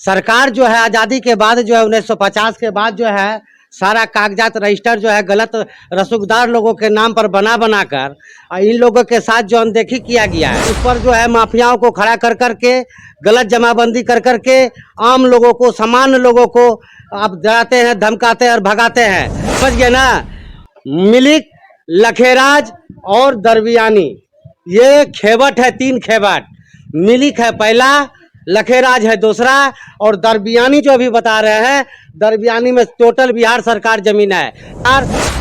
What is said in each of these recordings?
सरकार जो है आज़ादी के बाद जो है 1950 के बाद जो है सारा कागजात रजिस्टर जो है गलत रसूखदार लोगों के नाम पर बना बनाकर इन लोगों के साथ जो अनदेखी किया गया है, उस पर जो है माफियाओं को खड़ा कर करके गलत जमाबंदी कर करके आम लोगों को, सामान्य लोगों को आप डराते हैं, धमकाते हैं और भगाते हैं। समझ गए ना। मिलिक, लखेराज और दरबियानी, ये खेवट है, 3 खेवट। मिलिक है पहला, लखेराज है दूसरा और दरबियानी जो अभी बता रहे हैं, दरबियानी में टोटल बिहार सरकार जमीन है।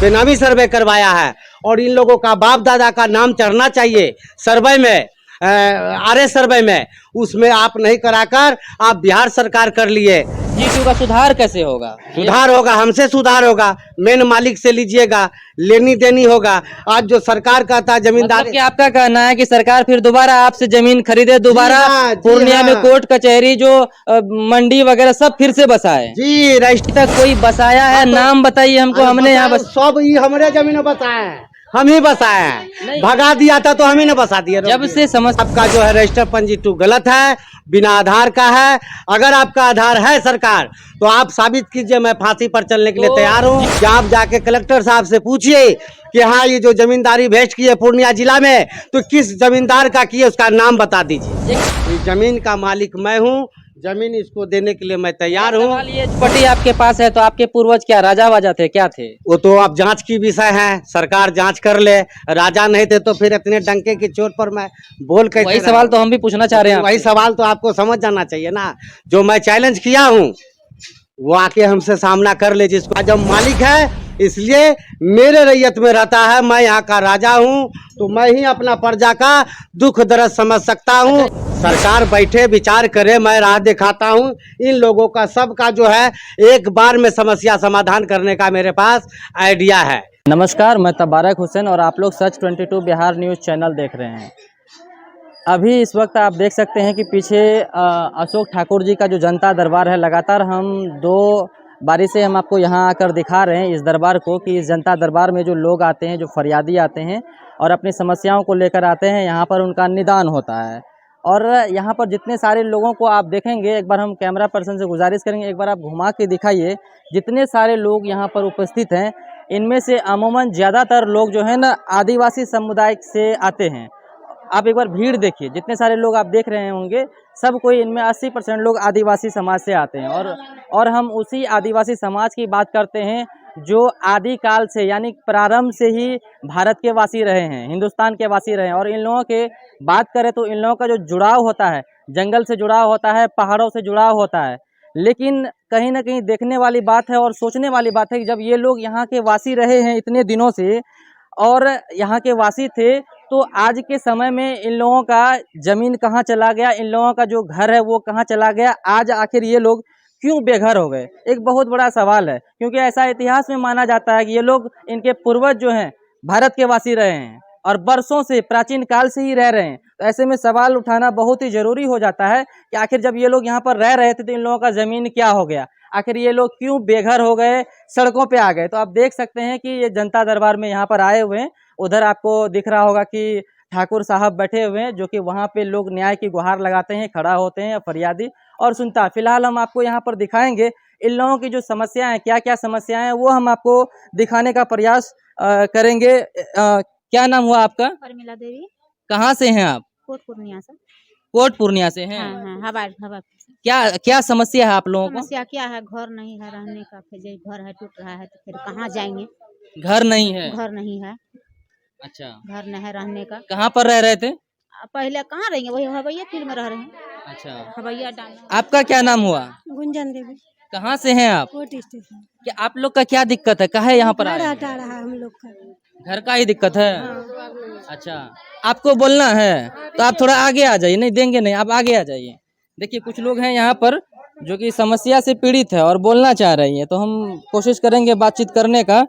बेनामी सर्वे करवाया है और इन लोगों का बाप दादा का नाम चढ़ना चाहिए सर्वे में, आरएस सर्वे में, उसमें आप नहीं कराकर आप बिहार सरकार कर लिए। जीतू का सुधार कैसे होगा? सुधार होगा, हमसे सुधार होगा, मेन मालिक से लीजिएगा, लेनी देनी होगा। आज जो सरकार कहता है जमींदार, मतलब कि आपका कहना है कि सरकार फिर दोबारा आपसे जमीन खरीदे, दोबारा जी पूर्णिया में हाँ। कोर्ट कचहरी जो मंडी वगैरह सब फिर से बसाए। जी रजिस्टर तक कोई बसाया है? नाम बताइए हमको। हमने यहाँ बस सब ये हमारे जमीन बसाए हैं, हम ही बसाए हैं। भगा दिया था तो हम ही ने बसा दिया। जब से समझ आपका जो है रजिस्टर पंजी 2 गलत है, बिना आधार का है। अगर आपका आधार है सरकार तो आप साबित कीजिए, मैं फांसी पर चलने के लिए तैयार हूँ। कि आप जाके कलेक्टर साहब से पूछिए कि हाँ ये जो जमींदारी भेस्ट की है पूर्णिया जिला में, तो किस जमींदार का की है, उसका नाम बता दीजिए। इस जमीन का मालिक मैं हूँ, जमीन इसको देने के लिए मैं तैयार हूँ। ये पट्टी आपके पास है तो आपके पूर्वज क्या राजा वाजा थे, क्या थे? वो तो अब जांच की विषय है, सरकार जांच कर ले। राजा नहीं थे तो फिर इतने डंके की चोट पर मैं बोल कैसे वही रहा? सवाल तो हम भी पूछना चाह रहे हैं। वही सवाल तो आपको समझ जाना चाहिए ना। जो मैं चैलेंज किया हूँ वो आके हमसे सामना कर ले। जिसको जब मालिक है इसलिए मेरे रैयत में रहता है, मैं यहाँ का राजा हूँ, तो मैं ही अपना प्रजा का दुख दर्द समझ सकता हूँ। सरकार बैठे विचार करे, मैं राह दिखाता हूँ। इन लोगों का सबका जो है एक बार में समस्या समाधान करने का मेरे पास आइडिया है। नमस्कार, मैं तबारक हुसैन और आप लोग सच 22 बिहार न्यूज़ चैनल देख रहे हैं। अभी इस वक्त आप देख सकते हैं कि पीछे अशोक ठाकुर जी का जो जनता दरबार है, लगातार हम 2 बारी से हम आपको यहाँ आकर दिखा रहे हैं इस दरबार को कि इस जनता दरबार में जो लोग आते हैं, जो फरियादी आते हैं और अपनी समस्याओं को लेकर आते हैं, यहाँ पर उनका निदान होता है। और यहाँ पर जितने सारे लोगों को आप देखेंगे, एक बार हम कैमरा पर्सन से गुजारिश करेंगे, एक बार आप घुमा के दिखाइए। जितने सारे लोग यहाँ पर उपस्थित हैं, इनमें से अमूमन ज़्यादातर लोग जो है ना आदिवासी समुदाय से आते हैं। आप एक बार भीड़ देखिए, जितने सारे लोग आप देख रहे होंगे, सब कोई इनमें 80% लोग आदिवासी समाज से आते हैं। और हम उसी आदिवासी समाज की बात करते हैं जो आदिकाल से, यानी प्रारंभ से ही भारत के वासी रहे हैं, हिंदुस्तान के वासी रहे हैं। और इन लोगों के बात करें तो इन लोगों का जो जुड़ाव होता है, जंगल से जुड़ाव होता है, पहाड़ों से जुड़ाव होता है। लेकिन कहीं ना कहीं देखने वाली बात है और सोचने वाली बात है कि जब ये लोग यहाँ के वासी रहे हैं इतने दिनों से और यहाँ के वासी थे, तो आज के समय में इन लोगों का ज़मीन कहाँ चला गया, इन लोगों का जो घर है वो कहाँ चला गया, आज आखिर ये लोग क्यों बेघर हो गए, एक बहुत बड़ा सवाल है। क्योंकि ऐसा इतिहास में माना जाता है कि ये लोग, इनके पूर्वज जो हैं भारत के वासी रहे हैं और बरसों से, प्राचीन काल से ही रह रहे हैं। तो ऐसे में सवाल उठाना बहुत ही ज़रूरी हो जाता है कि आखिर जब ये लोग यहाँ पर रह रहे थे तो इन लोगों का ज़मीन क्या हो गया, आखिर ये लोग क्यों बेघर हो गए, सड़कों पे आ गए। तो आप देख सकते हैं कि ये जनता दरबार में यहाँ पर आए हुए हैं। उधर आपको दिख रहा होगा कि ठाकुर साहब बैठे हुए हैं, जो कि वहाँ पे लोग न्याय की गुहार लगाते हैं, खड़ा होते हैं फरियादी और सुनता है। फिलहाल हम आपको यहाँ पर दिखाएंगे इन लोगों की जो समस्याएं हैं, क्या क्या समस्याएं हैं, वो हम आपको दिखाने का प्रयास करेंगे। क्या नाम हुआ आपका? परमिला देवी। कहाँ से हैं आप? कोट पूर्णिया से। कोट पूर्णिया से हैं। हाँ हाँ, हवा क्या क्या समस्या है आप लोगों को? समस्या क्या है? घर नहीं है रहने का, फिर जो घर है टूट रहा है तो फिर कहाँ जाएंगे? घर नहीं है? घर नहीं है। अच्छा, घर नहीं है रहने का। कहाँ पर रह रहे थे? पहले कहाँ रहेंगे, वही हवैया फील्ड में रह रहे हैं। अच्छा, हवैया डाल। आपका क्या नाम हुआ? गुंजन देवी। कहाँ से हैं आप? कोट स्टेशन। कि आप लोग का क्या दिक्कत है, काहे यहाँ पर आए घर हैं? हटा रहा है हम लोग का। घर का ही दिक्कत है? अच्छा, आपको बोलना है तो आप थोड़ा आगे आ जाइए। नहीं देंगे नहीं, आप आगे आ जाइए। देखिए कुछ लोग हैं यहाँ पर जो कि समस्या से पीड़ित है और बोलना चाह रही है, तो हम कोशिश करेंगे बातचीत करने का।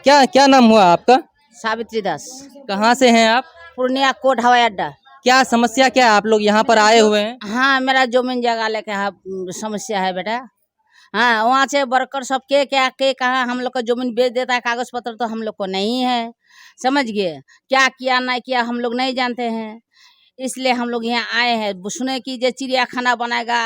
क्या क्या नाम हुआ आपका? सावित्री दास। कहाँ से हैं आप? पूर्णिया कोट हवाई अड्डा। क्या समस्या क्या है, आप लोग यहाँ पर आए हुए हैं? हाँ, मेरा जमीन जगह लेके समस्या है बेटा। हाँ, वहाँ से वर्कर सब के क्या के कहा हम लोग को जमीन बेच देता है, कागज पत्र तो हम लोग को नहीं है। समझ गए? क्या किया नहीं किया हम लोग नहीं जानते हैं। इसलिए हम लोग यहाँ आए हैं। सुने कि जे चिड़ियाखाना बनाएगा,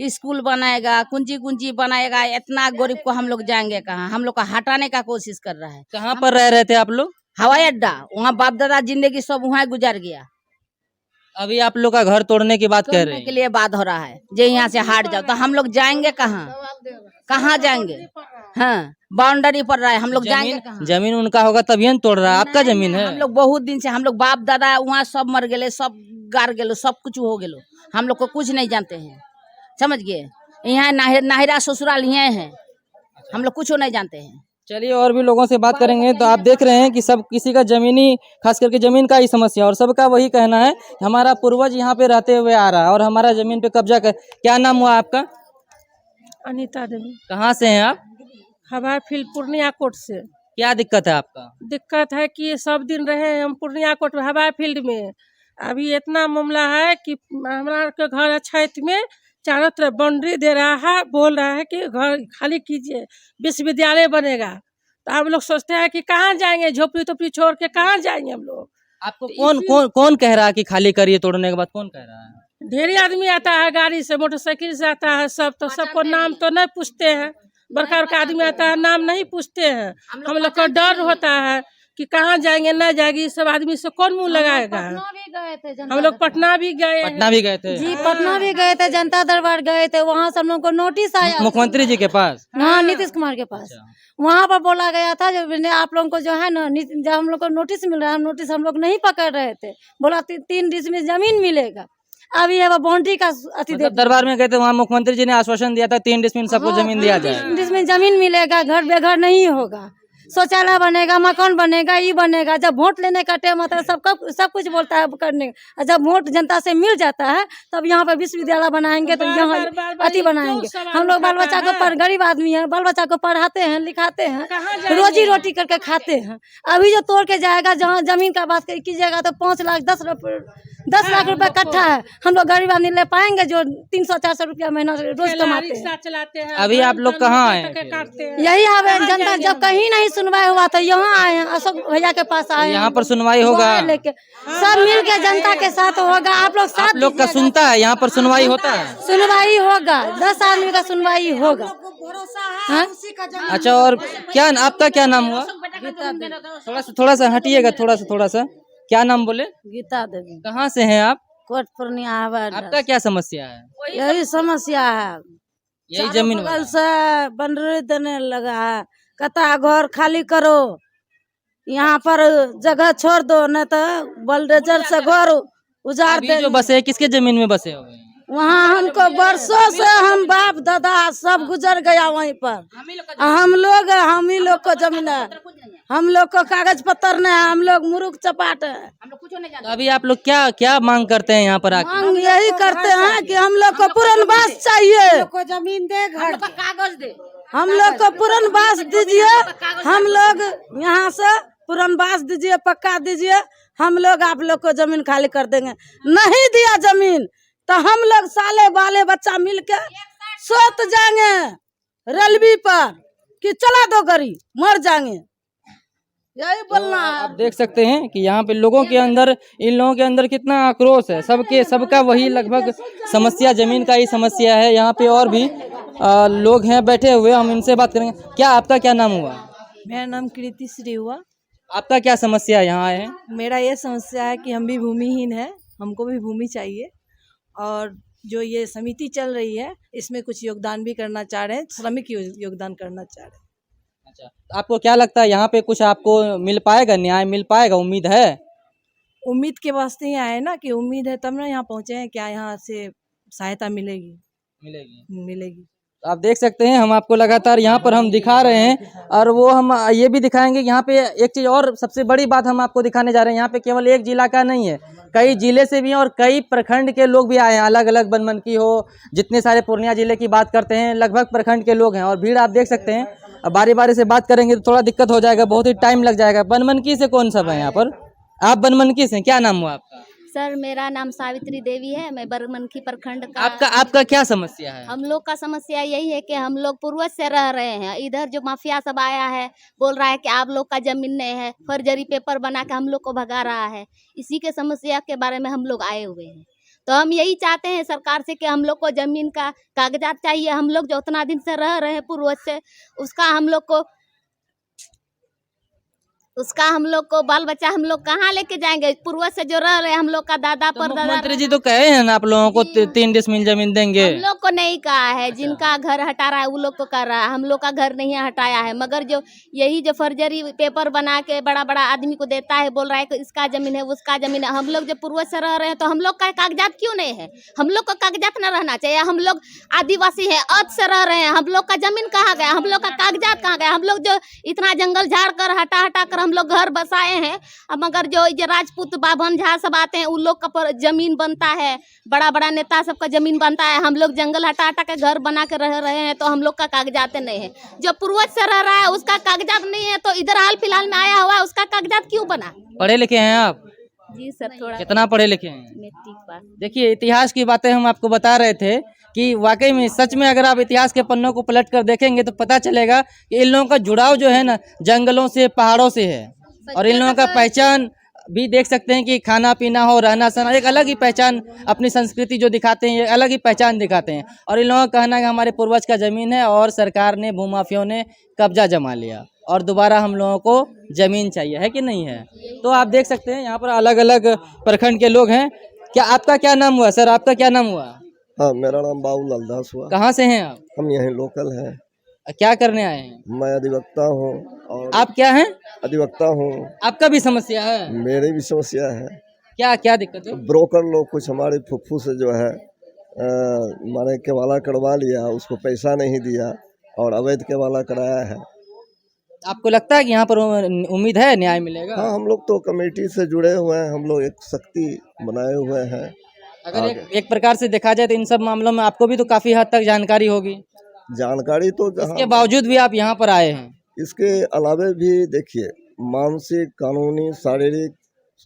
स्कूल बनाएगा, कुंजी कुंजी बनाएगा, इतना गरीब को हम लोग जाएंगे कहाँ? हम लोग को हटाने का कोशिश कर रहा है। कहाँ पर रह रहे थे आप लोग? हवाई अड्डा, वहाँ बाप दादा जिंदगी सब वहाँ गुजर गया। अभी आप लोग का घर तोड़ने की बात कह रहे तोड़ने के हैं। लिए बात हो रहा है, जे यहाँ से हट जाओ तो हम लोग जाएंगे कहाँ? कहाँ जाएंगे? हाँ, बाउंड्री पर रहा है, हम लोग जाएंगे कहाँ? जमीन उनका होगा तभी न तोड़ रहा है, आपका जमीन है। हम लोग बहुत दिन से, हम लोग बाप दादा वहाँ सब मर गए, सब गार गेलो, सब कुछ हो गेलो, हम लोग को कुछ नहीं जानते हैं, समझ गए? यहाँ नाहिरा ससुराल यहाँ है, हम लोग कुछ नहीं जानते हैं। चलिए और भी लोगों से बात करेंगे। तो आप देख रहे हैं कि सब किसी का जमीनी, खास करके जमीन का ही समस्या, और सबका वही कहना है हमारा पूर्वज यहाँ पे रहते हुए आ रहा है और हमारा जमीन पे कब्जा कर। क्या नाम हुआ आपका? अनीता देवी। कहाँ से हैं आप? हवाई फील्ड पूर्णिया कोट से। क्या दिक्कत है आपका? दिक्कत है कि सब दिन रहे हम पूर्णिया कोट हवाई फील्ड में। अभी इतना मामला है कि हमारा के घर छत में चारों तरफ बाउंड्री दे रहा है, बोल रहा है कि घर खाली कीजिए, विश्वविद्यालय बनेगा। तो हम लोग सोचते हैं कि कहाँ जाएंगे, झोपड़ी तोपड़ी छोड़ के कहाँ जाएंगे हम लोग। आपको कौन कह रहा है कि खाली करिए? तोड़ने के बाद कौन कह रहा है? ढेरी आदमी आता है, गाड़ी से मोटरसाइकिल से आता है सब, तो सबको नाम तो नहीं पूछते हैं। बड़का बड़का आदमी आता है, नाम नहीं पूछते हैं। हम लोग को डर होता है कि कहाँ जाएंगे, न जाएगी, सब आदमी से कौन मुंह लगाएगा। हम लोग पटना भी गए हैं। पटना भी गए थे? जी, पटना भी गए थे, जनता दरबार गए थे, वहाँ से हम लोग को नोटिस आया। मुख्यमंत्री जी के पास? हाँ, नीतीश कुमार के पास। वहाँ पर बोला गया था जो आप लोगों को जो है ना, जब हम लोग को नोटिस मिल रहा है, नोटिस हम लोग नहीं पकड़ रहे थे। बोला 3 डिसमिल जमीन मिलेगा। अभी है वो बाउंड्री का अति मतलब दरबार में गए थे, वहाँ मुख्यमंत्री जी ने आश्वासन दिया था 3 डिसमिल सबको जमीन दिया जाए। 3 डिसमिल जमीन मिलेगा, घर बेघर नहीं होगा, शौचालय बनेगा, मकान बनेगा, ये बनेगा। जब वोट लेने का टाइम आता है सब कुछ बोलता है करने, जब वोट जनता से मिल जाता है तब यहाँ पर विश्वविद्यालय बनाएंगे, तो यहाँ अति बनाएंगे। हम लोग बाल बच्चा को गरीब आदमी है, बाल बच्चा को पढ़ाते हैं, लिखाते हैं, रोजी रोटी करके खाते हैं। अभी जो तोड़ के जाएगा, जहाँ जमीन का बात कीजिएगा तो 5 लाख 10 लाख रुपए कट्ठा है। हम लोग गरीब आदमी ले पाएंगे जो 300-400 रुपया महीना रोज कमाते हैं। अभी आप लोग कहाँ आए? यही है जनता, जब कहीं नहीं सुनवाई हुआ तो यहाँ आए हैं, अशोक भैया के पास आए हैं। यहाँ पर सुनवाई होगा लेके सब मिल के जनता के साथ होगा। आप लोग साथ लोग का सुनता है, यहाँ पर सुनवाई होता है? सुनवाई होगा, 10 आदमी का सुनवाई होगा। हाँ? अच्छा, और क्या आपका क्या नाम हुआ? थोड़ा सा हटिएगा, थोड़ा सा। क्या नाम बोले? गीता देवी। कहाँ से हैं आप? कोट पूर्णिया हवाई अड्डा। आपका क्या समस्या है? यही समस्या है, यही जमीन बगल से बंडरी देने लगा है, कहता घर खाली करो, यहाँ पर जगह छोड़ दो, नहीं तो बलडेजर से घर उजाड़ दे। जो बसे किसके जमीन में बसे हुए हैं? वहाँ हमको बरसों से हम बाप दादा सब गुजर गया वहीं पर। हम ही लोग को जमीन है, हम लोग को कागज पत्र नहीं है, हम लोग मुरुख चपाट है। तो अभी आप लोग क्या मांग करते हैं यहाँ पर आके? मांग यही करते हैं कि हम लोग को पुनर्वास चाहिए, जमीन दे, घर का कागज दे, हम लोग को पुनर्वास दीजिए। हम लोग यहाँ से पुनर्वास दीजिए, पक्का दीजिए, हम लोग आप लोग को जमीन खाली कर देंगे। नहीं दिया जमीन तो हम लोग साले बाले बच्चा मिलके सोत जाएंगे रेलवे पर कि चला दो गाड़ी, मर जाएंगे। यही बोलना है। आप देख सकते हैं कि यहाँ पे लोगों के अंदर, इन लोगों के अंदर कितना आक्रोश है। सबका वही लगभग समस्या, जमीन का ही समस्या है। यहाँ पे और भी लोग हैं बैठे हुए, हम इनसे बात करेंगे। क्या आपका क्या नाम हुआ? मेरा नाम कृति श्री हुआ। आपका क्या समस्या यहाँ आए हैं? मेरा ये समस्या है कि हम भी भूमिहीन है, हमको भी भूमि चाहिए, और जो ये समिति चल रही है इसमें कुछ योगदान भी करना चाह रहे हैं, श्रमिक योगदान करना चाह रहे हैं। अच्छा, आपको क्या लगता है यहाँ पे कुछ आपको मिल पाएगा, न्याय मिल पाएगा? उम्मीद है? उम्मीद के वास्ते ही आए ना, कि उम्मीद है तब ना यहाँ पहुँचे हैं। क्या यहाँ से सहायता मिलेगी? तो आप देख सकते हैं, हम आपको लगातार यहाँ पर हम दिखा रहे हैं, और वो हम ये भी दिखाएंगे कि यहाँ पे एक चीज़ और सबसे बड़ी बात हम आपको दिखाने जा रहे हैं। यहाँ पे केवल एक जिला का नहीं है, कई जिले से भी हैं और कई प्रखंड के लोग भी आए हैं। अलग अलग बनमनकी हो, जितने सारे पूर्णिया जिले की बात करते हैं, लगभग प्रखंड के लोग हैं, और भीड़ आप देख सकते हैं। अब बारी बारी से बात करेंगे तो थोड़ा दिक्कत हो जाएगा, बहुत ही टाइम लग जाएगा। बनमनकी से कौन सब है यहाँ पर? आप बनमनकी से, क्या नाम हुआ आपका? सर मेरा नाम सावित्री देवी है, मैं बरमनखी प्रखंड का। आपका क्या समस्या है? हम लोग का समस्या यही है कि हम लोग पूर्वज से रह रहे हैं, इधर जो माफिया सब आया है बोल रहा है कि आप लोग का जमीन नहीं है, फर्जरी पेपर बना के हम लोग को भगा रहा है। इसी के समस्या के बारे में हम लोग आए हुए हैं। तो हम यही चाहते हैं सरकार से कि हम लोग को जमीन का कागजात चाहिए। हम लोग जो उतना दिन से रह रहे हैं पूर्वज से, उसका हम लोग को बाल बच्चा हम लोग कहाँ लेके जाएंगे? पूर्वज से जो रह रहे हैं हम लोग का दादा तो परदादा। मुख्यमंत्री जी तो कहे हैं ना आप लोगों को 3 डिसमिल जमीन देंगे। हम लोग को नहीं कहा है, जिनका घर हटा रहा है वो लोग को कर रहा है, हम लोग का घर नहीं हटाया है। मगर जो यही जो फर्जरी पेपर बना के बड़ा बड़ा आदमी को देता है, बोल रहा है कि इसका जमीन है उसका जमीन है। हम लोग जो पूर्वज से रह रहे हैं तो हम लोग का कागजात क्यों नहीं है? हम लोग का कागजात न रहना चाहिए। हम लोग आदिवासी है, अत से रह रहे हैं, हम लोग का जमीन कहाँ गया? हम लोग का कागजात कहाँ गया? हम लोग जो इतना जंगल झाड़ कर हटा कर हम लोग घर बसाए हैं, अब मगर जो राजपूत बाभन झा सब आते हैं उन लोग का जमीन बनता है, बड़ा बड़ा नेता सबका जमीन बनता है। हम लोग जंगल हटा के घर बना के रह रहे हैं तो हम लोग का कागजात नहीं है। जो पूर्वज से रह रहा है उसका कागजात नहीं है, तो इधर हाल फिलहाल में आया हुआ है उसका कागजात क्यों बना? पढ़े लिखे हैं आप? जी सर, थोड़ा। कितना पढ़े लिखे हैं? Matric pass. देखिए, इतिहास की बातें हम आपको बता रहे थे कि वाकई में सच में अगर आप इतिहास के पन्नों को पलट कर देखेंगे तो पता चलेगा कि इन लोगों का जुड़ाव जो है ना जंगलों से, पहाड़ों से है। और इन लोगों का पहचान भी देख सकते हैं कि खाना पीना हो, रहना सहना, एक अलग ही पहचान, अपनी संस्कृति जो दिखाते हैं, एक अलग ही पहचान दिखाते हैं। और इन लोगों का कहना है कि हमारे पूर्वज का जमीन है और सरकार ने, भूमाफियों ने कब्जा जमा लिया और दोबारा हम लोगों को जमीन चाहिए, है कि नहीं है? तो आप देख सकते हैं यहाँ पर अलग अलग प्रखंड के लोग हैं। क्या आपका क्या नाम हुआ सर? आपका क्या नाम हुआ? हाँ, मेरा नाम बाबूलाल दास हुआ। कहाँ से हैं आप? हम यहीं लोकल हैं। क्या करने आए हैं? मैं अधिवक्ता हूँ। और आप क्या हैं? अधिवक्ता हूँ। आपका भी समस्या है? मेरी भी समस्या है। क्या क्या दिक्कत है? ब्रोकर लोग कुछ हमारे फुफ्फू से जो है माने केवाला करवा लिया, उसको पैसा नहीं दिया और अवैध केवाला कराया है। आपको लगता है कि यहाँ पर उम्मीद है न्याय मिलेगा? हाँ, हम लोग तो कमेटी से जुड़े हुए हैं, हम लोग एक शक्ति बनाए हुए हैं। अगर एक प्रकार से देखा जाए तो इन सब मामलों में आपको भी तो काफी हद तक जानकारी होगी। जानकारी तो इसके बावजूद भी आप यहाँ पर आए हैं। इसके अलावे भी देखिए, मानसिक, कानूनी, शारीरिक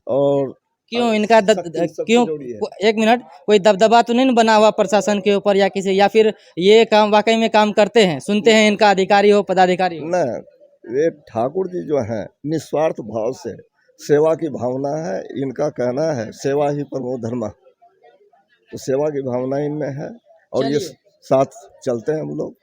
और क्यों इनका क्यों? जोड़ी है। एक मिनट, कोई दबदबा तो नहीं बना हुआ प्रशासन के ऊपर या किसी, या फिर ये काम वाकई में काम करते हैं, सुनते हैं इनका अधिकारी हो, पदाधिकारी हो? न, ये ठाकुर जी जो हैं निस्वार्थ भाव से सेवा की भावना है। इनका कहना है सेवा ही परमो धर्म, तो सेवा की भावना इनमें है और ये साथ चलते हैं हम लोग,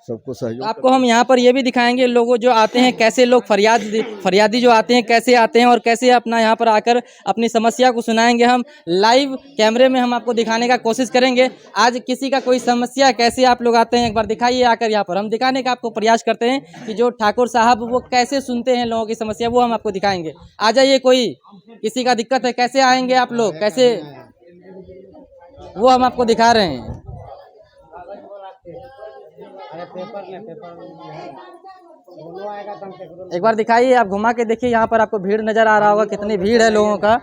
सबको सहयोग। आपको हम यहाँ पर ये भी दिखाएंगे लोगों जो आते हैं, कैसे लोग फरियादी जो आते हैं कैसे आते हैं और कैसे अपना यहाँ पर आकर अपनी समस्या को सुनाएंगे। हम लाइव कैमरे में हम आपको दिखाने का कोशिश करेंगे। आज किसी का कोई समस्या कैसे आप लोग आते हैं, एक बार दिखाइए आकर यहाँ पर। हम दिखाने का आपको प्रयास करते हैं कि जो ठाकुर साहब वो कैसे सुनते हैं लोगों की समस्या, वो हम आपको दिखाएंगे। आ जाइए, कोई किसी का दिक्कत है, कैसे आएंगे आप लोग, कैसे, वो हम आपको दिखा रहे हैं। एक बार दिखाइए, आप घुमा के देखिए, यहाँ पर आपको भीड़ नजर आ रहा होगा, कितनी भीड़ है लोगों का।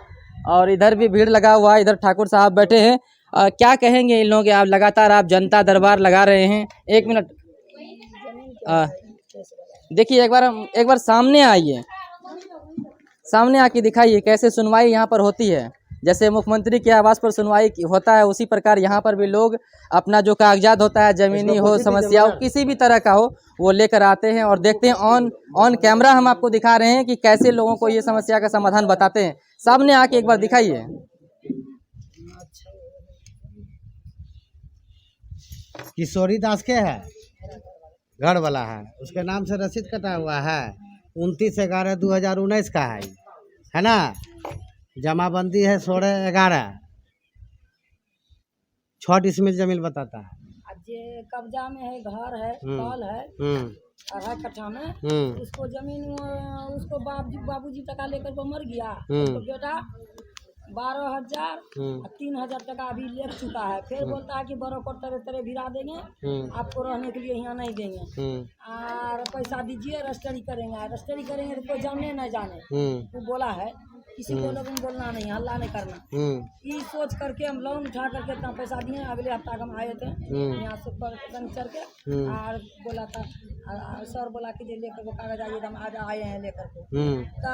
और इधर भी भीड़ लगा हुआ है, इधर ठाकुर साहब बैठे हैं। क्या कहेंगे इन लोगों के? आप लगातार आप जनता दरबार लगा रहे हैं। एक मिनट देखिए, एक बार सामने आइए, सामने आके दिखाइए कैसे सुनवाई यहाँ पर होती है। जैसे मुख्यमंत्री के आवास पर सुनवाई होता है, उसी प्रकार यहाँ पर भी लोग अपना जो कागजात होता है, जमीनी हो, समस्या हो, किसी भी तरह का हो, वो लेकर आते हैं और देखते हैं। ऑन कैमरा हम आपको दिखा रहे हैं कि कैसे लोगों को ये समस्या का समाधान बताते हैं। सामने आके एक बार दिखाइए। किशोरी दास के है, घर वाला है, उसके नाम से रसीद कटा हुआ है। 29/11/2019 का है ना। जमाबंदी है 16/11। 6 डिसमिल जमीन बताता है। जे कब्जा में है, घर है, कल है, 2.5 कट्ठा में, उसको जमीन उसको बाबूजी टका लेकर वो मर गया। उसको बेटा 12,000 और 3,000 टका अभी ले चुका है। फिर बोलता है कि बड़ों को तरह भिड़ा देंगे, आपको रहने के लिए यहाँ नहीं देंगे, और पैसा दीजिए, रजिस्ट्री करेंगे तो कोई जाने न जाने। वो बोला है किसी को लोगों को बोलना नहीं, हल्ला नहीं करना। ये सोच करके हम लोन उठा करके इतना पैसा दिए। अगले हफ्ता हम आए थे यहाँ से शनिचर के, और बोला था सर बोला कि लेकर को कागज आइए, हम आज आए हैं लेकर को। तो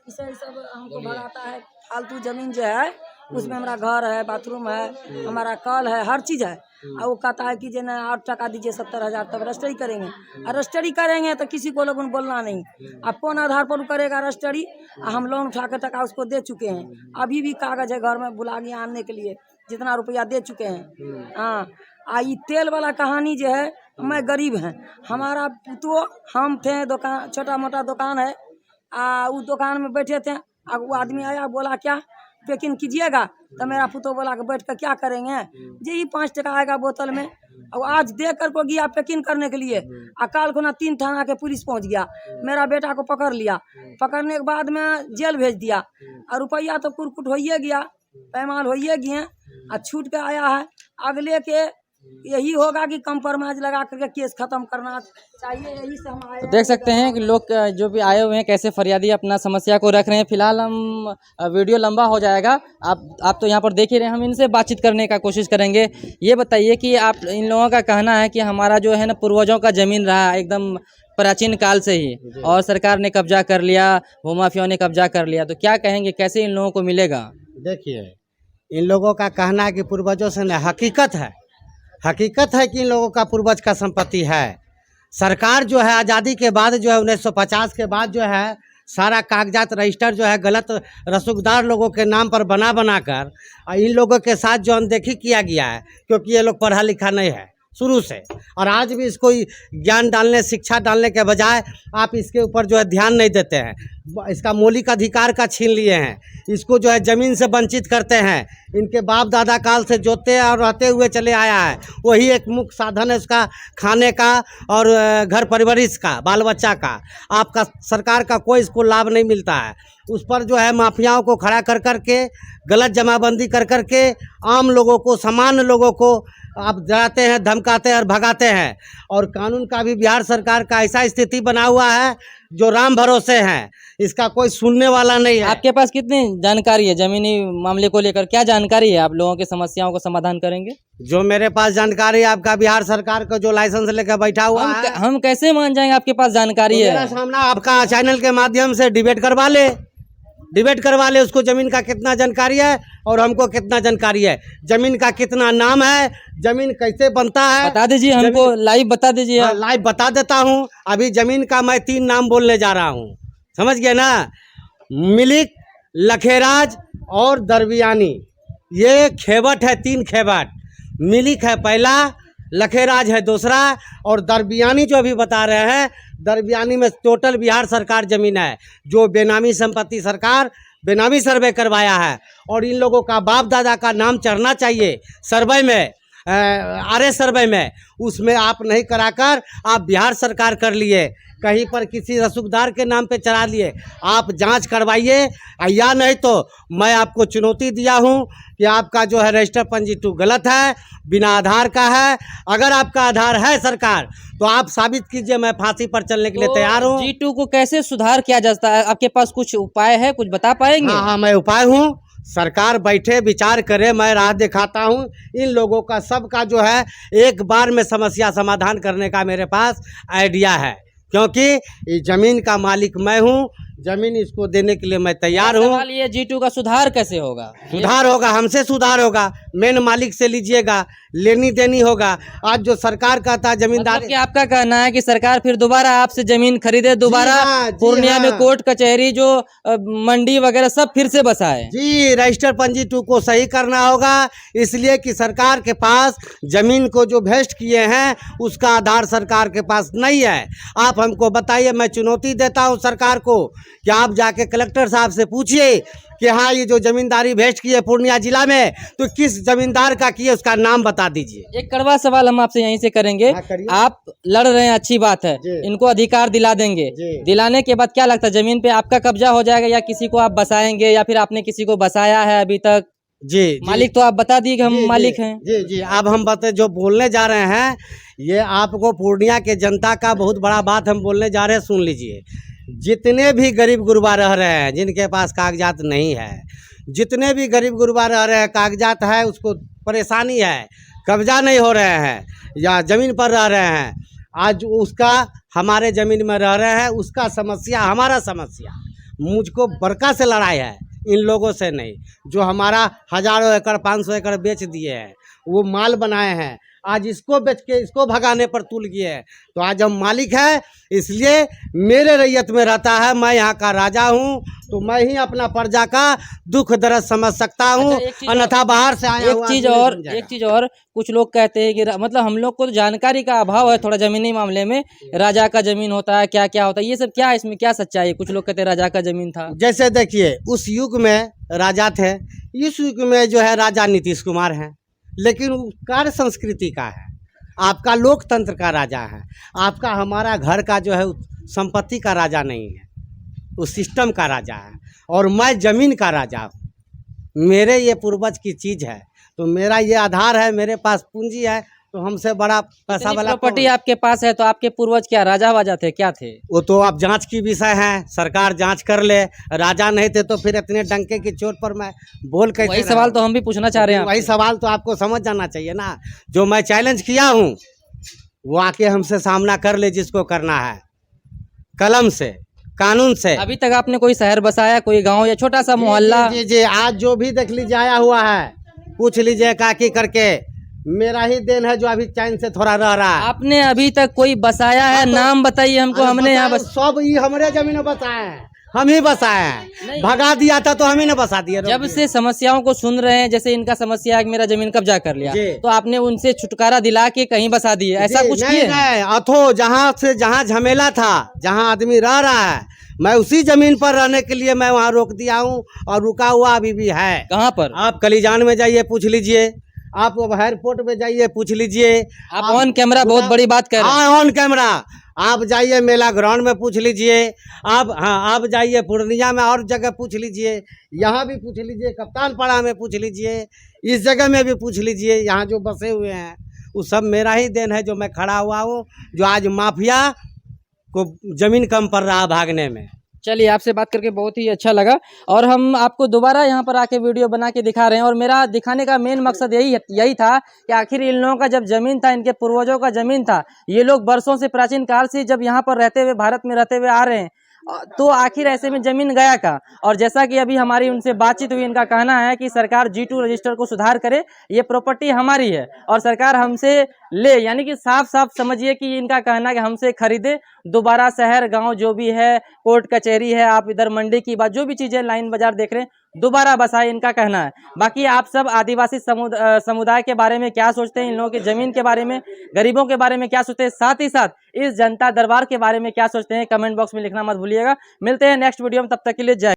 इसे सब हमको भगाता है। फालतू जमीन जो है उसमें हमारा घर है, बाथरूम है, हमारा कल है, हर चीज़ है। और वो कहता है कि जे ना 8 टका दीजिए 70,000 तब रजिस्ट्री करेंगे। और रजिस्ट्री करेंगे तो किसी को लोगों बोलना नहीं। अब कौन आधार पर वो करेगा रजिस्ट्री? हम लोन उठा के टका उसको दे चुके हैं। अभी भी कागज है घर में बुला के आनने के लिए, जितना रुपया दे चुके हैं। हाँ, ये तेल वाला कहानी जो है, मैं गरीब हैं, हमारा तो हम थे दुकान, छोटा मोटा दुकान है, उस दुकान में बैठे थे। अब वो आदमी आया, बोला क्या पैकिंग कीजिएगा? तो मेरा पुतो बोला कि बैठ कर क्या करेंगे जी, 5 टका आएगा बोतल में। और आज दे कर को गया पैकिंग करने के लिए, काल को ना 3 थाना के पुलिस पहुंच गया, मेरा बेटा को पकड़ लिया। पकड़ने के बाद में जेल भेज दिया। और रुपया तो कुरकुट होइए गया, पैमाल होइए गए, और छूट के आया है। अगले के यही होगा कि कंप्रोमाइज लगा करके केस खत्म करना चाहिए। यही से हम आए। तो देख सकते हैं कि लोग जो भी आए हुए हैं कैसे फरियादी अपना समस्या को रख रहे हैं। फिलहाल हम वीडियो लंबा हो जाएगा, आप तो यहाँ पर देख ही रहे हैं, हम इनसे बातचीत करने का कोशिश करेंगे। ये बताइए कि आप इन लोगों का कहना है कि हमारा जो है ना पूर्वजों का ज़मीन रहा एकदम प्राचीन काल से ही, और सरकार ने कब्जा कर लिया, भूमाफियाओं ने कब्जा कर लिया, तो क्या कहेंगे, कैसे इन लोगों को मिलेगा? देखिए, इन लोगों का कहना है कि पूर्वजों से न, हकीकत है कि इन लोगों का पूर्वज का संपत्ति है। सरकार जो है आज़ादी के बाद जो है 1950 के बाद जो है सारा कागजात रजिस्टर जो है गलत रसूखदार लोगों के नाम पर बना कर इन लोगों के साथ जो अनदेखी किया गया है, क्योंकि ये लोग पढ़ा लिखा नहीं है शुरू से। और आज भी इसको ज्ञान डालने, शिक्षा डालने के बजाय आप इसके ऊपर जो है ध्यान नहीं देते हैं। इसका मौलिक अधिकार का छीन लिए हैं, इसको जो है ज़मीन से वंचित करते हैं। इनके बाप दादा काल से जोते और रहते हुए चले आया है, वही एक मुख्य साधन है उसका खाने का और घर परवरिश का, बाल बच्चा का। आपका सरकार का कोई इसको लाभ नहीं मिलता है। उस पर जो है माफियाओं को खड़ा कर के, गलत जमाबंदी कर के आम लोगों को, सामान्य लोगों को आप डराते हैं, धमकाते हैं और भगाते हैं। और कानून का भी बिहार सरकार का ऐसा स्थिति बना हुआ है जो राम भरोसे हैं, इसका कोई सुनने वाला नहीं है। आपके पास कितनी जानकारी है जमीनी मामले को लेकर? क्या जानकारी है? आप लोगों की समस्याओं को समाधान करेंगे? जो मेरे पास जानकारी है, आपका बिहार सरकार का जो लाइसेंस लेकर बैठा हुआ है, हम कैसे मान जाएंगे आपके पास जानकारी है? मेरा सामना आपका चैनल के माध्यम से डिबेट करवा ले, उसको जमीन का कितना जानकारी है और हमको कितना जानकारी है, जमीन का कितना नाम है, जमीन कैसे बनता है, बता दीजिए हमको, लाइव बता दीजिए। हाँ, लाइव बता देता हूँ। अभी जमीन का मैं 3 नाम बोलने जा रहा हूँ, समझ गए ना? मिलिक, लखेराज और दरबियानी। ये खेवट है, 3 खेवट। मिलिक है पहला, लखेराज है दूसरा, और दरबियानी जो अभी बता रहे हैं, दरबियानी में टोटल बिहार सरकार जमीन है, जो बेनामी संपत्ति सरकार बेनामी सर्वे करवाया है। और इन लोगों का बाप दादा का नाम चढ़ना चाहिए सर्वे में, RS सर्वे में, उसमें आप नहीं कराकर आप बिहार सरकार कर लिए, कहीं पर किसी रसूखदार के नाम पे चढ़ा लिए। आप जांच करवाइए, या नहीं तो मैं आपको चुनौती दिया हूं कि आपका जो है रजिस्टर पंजी 2 गलत है, बिना आधार का है। अगर आपका आधार है सरकार, तो आप साबित कीजिए, मैं फांसी पर चलने के लिए तैयार हूँ। G2 को कैसे सुधार किया जाता है? आपके पास कुछ उपाय है, कुछ बता पाएंगे? हाँ, मैं उपाय हूँ। सरकार बैठे विचार करे, मैं राह दिखाता हूँ। इन लोगों का सबका जो है एक बार में समस्या समाधान करने का मेरे पास आइडिया है, क्योंकि ये जमीन का मालिक मैं हूँ, जमीन इसको देने के लिए मैं तैयार हूँ। सवाल ये G2 का सुधार कैसे होगा? सुधार होगा, हमसे सुधार होगा, मेन मालिक से लीजिएगा, लेनी देनी होगा। आज जो सरकार का था जमींदार, मतलब कि आपका कहना है कि सरकार फिर दोबारा आपसे जमीन खरीदे, दोबारा पूर्णिया में कोर्ट कचहरी जो मंडी वगैरह सब फिर से बसाए? जी, रजिस्टर पंजी 2 को सही करना होगा, इसलिए कि सरकार के पास जमीन को जो भेस्ट किए हैं उसका आधार सरकार के पास नहीं है। आप हमको बताइए, मैं चुनौती देता हूं सरकार को कि आप जाके कलेक्टर साहब से पूछिए कि हाँ, ये जो जमींदारी भेस्ट की है पूर्णिया जिला में, तो किस जमींदार का किए, उसका नाम बता दीजिए। एक कड़वा सवाल हम आपसे यहीं से करेंगे। आप लड़ रहे हैं, अच्छी बात है, इनको अधिकार दिला देंगे, दिलाने के बाद क्या लगता है जमीन पे आपका कब्जा हो जाएगा, या किसी को आप बसाएंगे, या फिर आपने किसी को बसाया है अभी तक? जी, मालिक तो आप बता दिए कि हम मालिक हैं। जी, अब हम जो बोलने जा रहे हैं, ये आपको पूर्णिया के जनता का बहुत बड़ा बात हम बोलने जा रहे हैं, सुन लीजिए। जितने भी गरीब गुरबा रह रहे हैं, जिनके पास कागजात नहीं है, जितने भी गरीब गुरबा रह रहे हैं, कागजात है, उसको परेशानी है, कब्जा नहीं हो रहे हैं या ज़मीन पर रह रहे हैं, आज उसका हमारे ज़मीन में रह रहे हैं, उसका समस्या हमारा समस्या, मुझको बड़का से लड़ाई है, इन लोगों से नहीं। जो हमारा हजारों एकड़ 500 एकड़ बेच दिए हैं, वो माल बनाए हैं, आज इसको बेच के इसको भगाने पर तुल गए हैं। तो आज हम मालिक है, इसलिए मेरे रैयत में रहता है, मैं यहाँ का राजा हूँ, तो मैं ही अपना प्रजा का दुख दर्द समझ सकता हूँ। अच्छा, एक चीज अन्यथा बाहर से आया हुआ आदमी नहीं समझेगा। एक चीज और कुछ लोग कहते हैं कि मतलब हम लोग को तो जानकारी का अभाव है थोड़ा जमीनी मामले में, राजा का जमीन होता है, क्या क्या होता है, ये सब क्या इसमें क्या सच्चाई है? कुछ लोग कहते हैं राजा का जमीन था। जैसे देखिए, उस युग में राजा थे, इस युग में जो है राजा नीतीश कुमार हैं, लेकिन वो कार्य संस्कृति का है, आपका लोकतंत्र का राजा है। आपका हमारा घर का जो है संपत्ति का राजा नहीं है, वो सिस्टम का राजा है। और मैं जमीन का राजा हूँ, मेरे ये पूर्वज की चीज़ है, तो मेरा ये आधार है, मेरे पास पूंजी है, तो हमसे बड़ा पैसा वाला प्रॉपर्टी आपके पास है, तो आपके पूर्वज क्या राजा वाजा थे, क्या थे? वो तो अब जांच की विषय है, सरकार जांच कर ले। राजा नहीं थे तो फिर इतने डंके की चोट पर मैं बोल कैसे वही रहा? सवाल तो हम भी पूछना चाह रहे हैं वही सवाल तो आपको समझ जाना चाहिए ना। जो मैं चैलेंज किया हूँ, वो आके हमसे सामना कर ले, जिसको करना है, कलम से, कानून से। अभी तक आपने कोई शहर बसाया, कोई गांव या छोटा सा मोहल्ला? जी, जी जी, आज जो भी देख लीजिए आया हुआ है, पूछ लीजिए काकी करके, मेरा ही देन है जो अभी चैन से थोड़ा रह रहा है। आपने अभी तक कोई बसाया है? नाम बताइए हमको। हमने यहाँ बस सब ये हमारे जमीन में बसाए हैं, हम ही बसाए हैं। भगा दिया था तो हम ही ने बसा दिए। जब से समस्याओं को सुन रहे हैं, जैसे इनका समस्या है कि मेरा जमीन कब्जा कर लिया, जी। तो आपने उनसे छुटकारा दिला के कहीं बसा दिए, ऐसा जी, कुछ नहीं, किए? नहीं, अथो जहाँ से जहाँ झमेला था, जहाँ आदमी रह रहा है, मैं उसी जमीन पर रहने के लिए मैं वहाँ रोक दिया हूँ, और रुका हुआ अभी भी है। कहाँ पर? आप कलीजान में जाइए, पूछ लीजिए। आप एयरपोर्ट में जाइए, पूछ लीजिए। आप ऑन कैमरा बहुत बड़ी बात कह रहे हैं। हाँ, ऑन कैमरा। आप जाइए मेला ग्राउंड में पूछ लीजिए। आप जाइए पूर्णिया में, और जगह पूछ लीजिए, यहाँ भी पूछ लीजिए, कप्तानपाड़ा में पूछ लीजिए, इस जगह में भी पूछ लीजिए। यहाँ जो बसे हुए हैं वो सब मेरा ही देन है, जो मैं खड़ा हुआ हूँ, जो आज माफिया को जमीन कम पड़ रहा भागने में। चलिए, आपसे बात करके बहुत ही अच्छा लगा, और हम आपको दोबारा यहाँ पर आके वीडियो बना के दिखा रहे हैं। और मेरा दिखाने का मेन मकसद यही था कि आखिर इन लोगों का जब जमीन था, इनके पूर्वजों का जमीन था, ये लोग बरसों से, प्राचीन काल से जब यहाँ पर रहते हुए, भारत में रहते हुए आ रहे हैं, तो आखिर ऐसे में जमीन गया का। और जैसा कि अभी हमारी उनसे बातचीत हुई, इनका कहना है कि सरकार G2 रजिस्टर को सुधार करे, ये प्रॉपर्टी हमारी है और सरकार हमसे ले, यानी कि साफ साफ समझिए कि इनका कहना है कि हमसे खरीदे, दोबारा शहर गांव जो भी है, कोर्ट कचहरी है, आप इधर मंडी की बात, जो भी चीजें लाइन बाजार देख रहे हैं, दोबारा बसाए, इनका कहना है। बाकी आप सब आदिवासी समुदाय के बारे में क्या सोचते हैं, इन लोगों की जमीन के बारे में, गरीबों के बारे में क्या सोचते हैं, साथ ही साथ इस जनता दरबार के बारे में क्या सोचते हैं, कमेंट बॉक्स में लिखना मत भूलिएगा। मिलते हैं नेक्स्ट वीडियो में, तब तक के लिए जय।